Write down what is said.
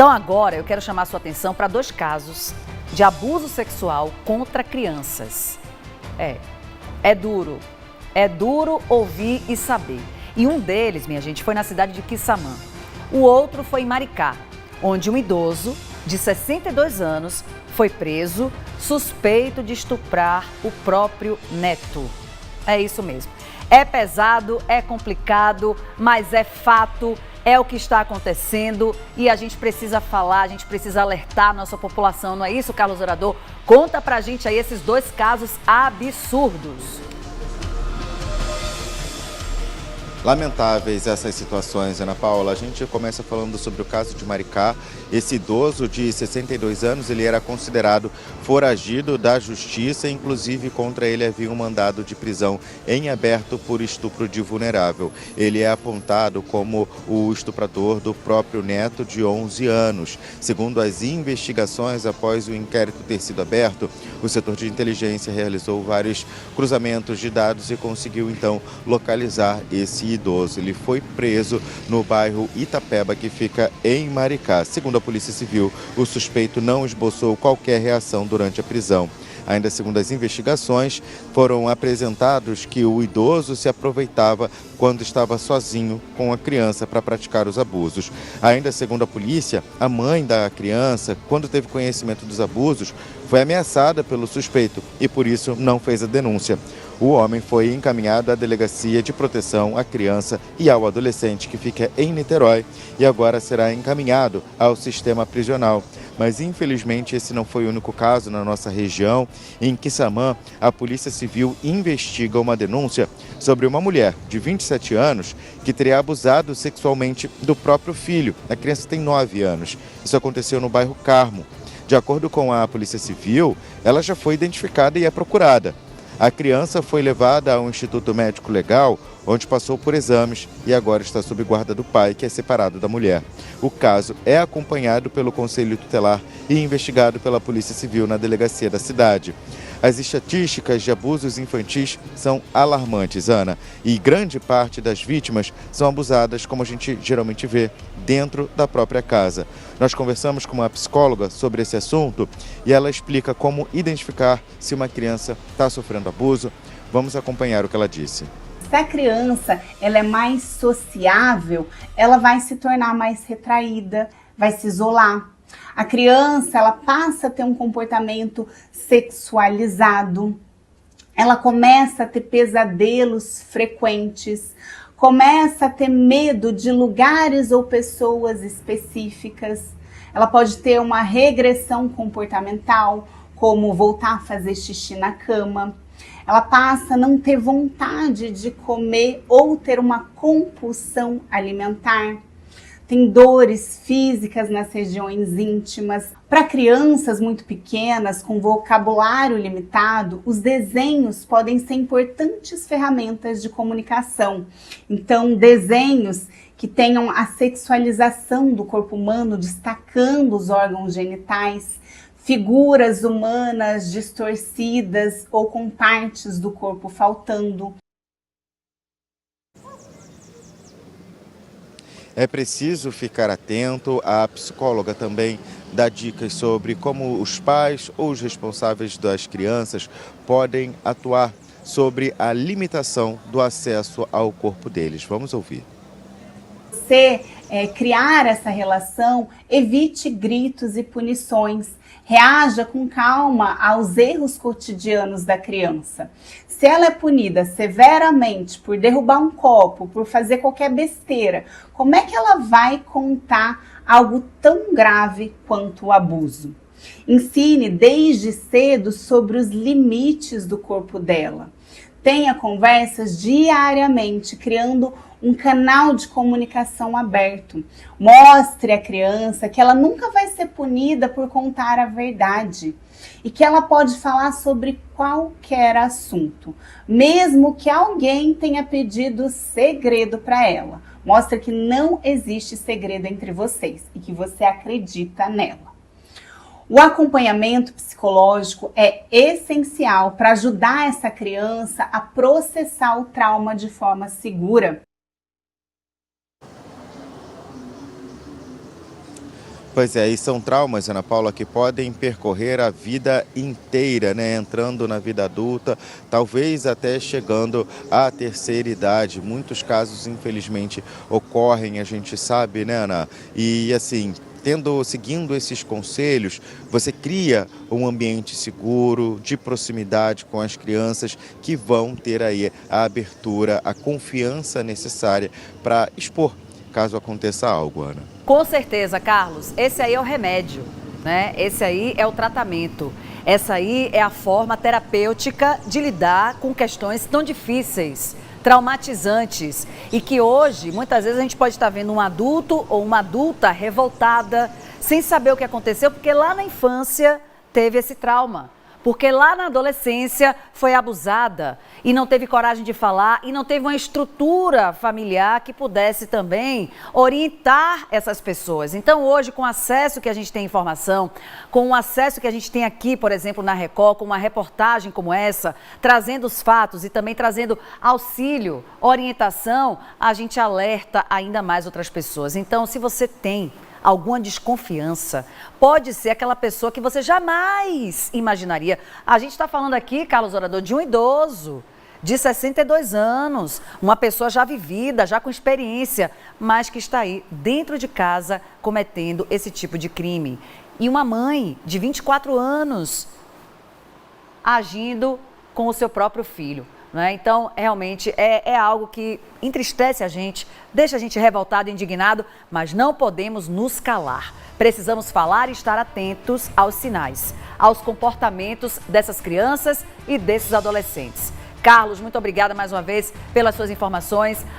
Então agora eu quero chamar a sua atenção para 2 casos de abuso sexual contra crianças. É duro ouvir e saber. E um deles, minha gente, foi na cidade de Quissamã. O outro foi em Maricá, onde um idoso de 62 anos foi preso, suspeito de estuprar o próprio neto. É isso mesmo. É pesado, é complicado, mas é fato, é o que está acontecendo e a gente precisa falar, a gente precisa alertar a nossa população, não é isso, Carlos Orador? Conta pra gente aí esses 2 casos absurdos. Lamentáveis essas situações, Ana Paula. A gente começa falando sobre o caso de Maricá. Esse idoso de 62 anos, ele era considerado foragido da justiça, inclusive contra ele havia um mandado de prisão em aberto por estupro de vulnerável. Ele é apontado como o estuprador do próprio neto de 11 anos. Segundo as investigações, após o inquérito ter sido aberto, o setor de inteligência realizou vários cruzamentos de dados e conseguiu então localizar esse idoso. Ele foi preso no bairro Itapeba, que fica em Maricá. Segundo a Polícia Civil, o suspeito não esboçou qualquer reação durante a prisão. Ainda segundo as investigações, foram apresentados que o idoso se aproveitava quando estava sozinho com a criança para praticar os abusos. Ainda segundo a polícia, a mãe da criança, quando teve conhecimento dos abusos, foi ameaçada pelo suspeito e por isso não fez a denúncia. O homem foi encaminhado à Delegacia de Proteção à Criança e ao Adolescente, que fica em Niterói, e agora será encaminhado ao sistema prisional. Mas, infelizmente, esse não foi o único caso na nossa região. Em Quissamã, a Polícia Civil investiga uma denúncia sobre uma mulher de 27 anos que teria abusado sexualmente do próprio filho. A criança tem 9 anos. Isso aconteceu no bairro Carmo. De acordo com a Polícia Civil, ela já foi identificada e é procurada. A criança foi levada ao Instituto Médico Legal, onde passou por exames e agora está sob guarda do pai, que é separado da mulher. O caso é acompanhado pelo Conselho Tutelar e investigado pela Polícia Civil na delegacia da cidade. As estatísticas de abusos infantis são alarmantes, Ana, e grande parte das vítimas são abusadas, como a gente geralmente vê, dentro da própria casa. Nós conversamos com uma psicóloga sobre esse assunto e ela explica como identificar se uma criança está sofrendo abuso. Vamos acompanhar o que ela disse. Se a criança ela é mais sociável, ela vai se tornar mais retraída, vai se isolar. A criança ela passa a ter um comportamento sexualizado, ela começa a ter pesadelos frequentes, começa a ter medo de lugares ou pessoas específicas, ela pode ter uma regressão comportamental, como voltar a fazer xixi na cama. Ela passa a não ter vontade de comer ou ter uma compulsão alimentar. Tem dores físicas nas regiões íntimas. Para crianças muito pequenas, com vocabulário limitado, os desenhos podem ser importantes ferramentas de comunicação. Então, desenhos que tenham a sexualização do corpo humano, destacando os órgãos genitais, figuras humanas distorcidas ou com partes do corpo faltando. É preciso ficar atento. A psicóloga também dá dicas sobre como os pais ou os responsáveis das crianças podem atuar sobre a limitação do acesso ao corpo deles. Vamos ouvir. Você criar essa relação, evite gritos e punições. Reaja com calma aos erros cotidianos da criança. Se ela é punida severamente por derrubar um copo, por fazer qualquer besteira, como é que ela vai contar algo tão grave quanto o abuso? Ensine desde cedo sobre os limites do corpo dela. Tenha conversas diariamente, criando um canal de comunicação aberto. Mostre à criança que ela nunca vai ser punida por contar a verdade e que ela pode falar sobre qualquer assunto, mesmo que alguém tenha pedido segredo para ela. Mostre que não existe segredo entre vocês e que você acredita nela. O acompanhamento psicológico é essencial para ajudar essa criança a processar o trauma de forma segura. Pois é, e são traumas, Ana Paula, que podem percorrer a vida inteira, né? Entrando na vida adulta, talvez até chegando à terceira idade. Muitos casos, infelizmente, ocorrem, a gente sabe, né, Ana? E assim, seguindo esses conselhos, você cria um ambiente seguro, de proximidade com as crianças que vão ter aí a abertura, a confiança necessária para expor caso aconteça algo, Ana. Com certeza, Carlos. Esse aí é o remédio, né? Esse aí é o tratamento. Essa aí é a forma terapêutica de lidar com questões tão difíceis, traumatizantes e que hoje, muitas vezes, a gente pode estar vendo um adulto ou uma adulta revoltada, sem saber o que aconteceu, porque lá na infância teve esse trauma. Porque lá na adolescência foi abusada e não teve coragem de falar e não teve uma estrutura familiar que pudesse também orientar essas pessoas. Então hoje, com o acesso que a gente tem à informação, com o acesso que a gente tem aqui, por exemplo, na Record, com uma reportagem como essa, trazendo os fatos e também trazendo auxílio, orientação, a gente alerta ainda mais outras pessoas. Então, se você tem alguma desconfiança, pode ser aquela pessoa que você jamais imaginaria. A gente está falando aqui, Carlos Orador, de um idoso de 62 anos, uma pessoa já vivida, já com experiência, mas que está aí dentro de casa cometendo esse tipo de crime. E uma mãe de 24 anos agindo com o seu próprio filho. Né? Então, realmente, é algo que entristece a gente, deixa a gente revoltado e indignado, mas não podemos nos calar. Precisamos falar e estar atentos aos sinais, aos comportamentos dessas crianças e desses adolescentes. Carlos, muito obrigada mais uma vez pelas suas informações.